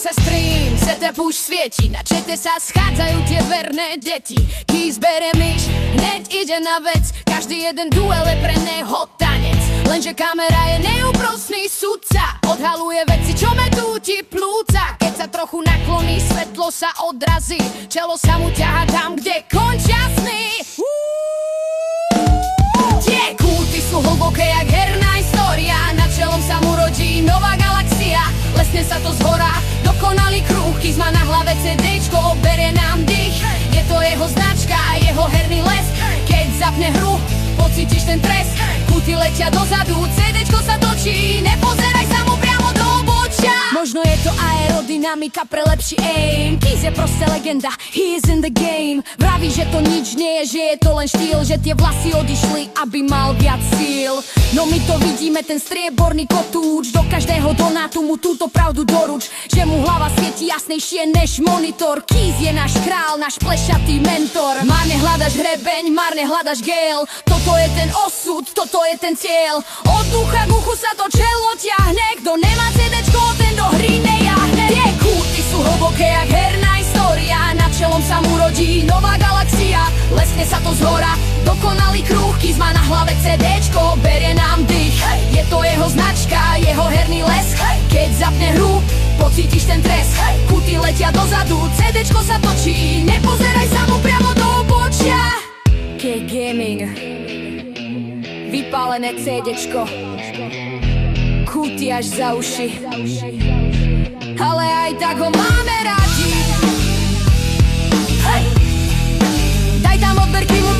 sa stream, setup už svieti. Na čete sa schádzajú tie verné deti. Keys bere myš, hneď ide na vec. Každý jeden duel je pre neho tanec. Lenže kamera je neúprosný sudca. Odhaluje veci, čo metú ti plúca. Keď sa trochu nakloní, svetlo sa odrazí. Čelo sa mu ťahá tam, kde končia sny. Tie kúty sú hlboké jak herná história. Nad čelom sa mu rodí nová galaxia. Lesne sa to zhora, dokonalý kruh. Keys má na hlave CDčko, berie nám dých. Je to jeho značka a jeho herný les. Keď zapne hru, pocítiš ten trest. Kúty letia dozadu, CDčko sa točí. Nepozeraj sa mu priamo do obočia. Možno je to aerodynamika pre lepší aim. Keys je proste legenda, he is in the game. Vraví, že to nič nie je, že je to len štýl. Že tie vlasy odišli, aby mal viac síl. No my to vidíme, ten strieborný kotúč. Do každého donátu mu túto pravdu doruč. Že mu hlava svieti jasnejšie než monitor. Keys je náš král, náš plešatý mentor. Márne hľadaš hrebeň, márne hľadaš gel. Toto je ten osud, toto je ten cieľ. Od ducha k uchu sa to čelo ťahne. Kto nemá CDčko, ten do hry nejahne. Tie kúty sú hlboké jak herná história. Nad čelom sa mu rodí nová galaxia. Lesne sa to zhora, dokonalý kruh. Keys má na hlave CDčko, berie nám dých. Je to jeho značka, jeho herný les. Keď zapne hru, pocítiš ten trest. Kúty letia dozadu, CDčko sa točí. Nepozeraj sa mu priamo do obočia. K-Gaming, vypálené CDčko, kúty až za uši, ale aj tak ho máme rádi. Hej! Daj tam odberky, mu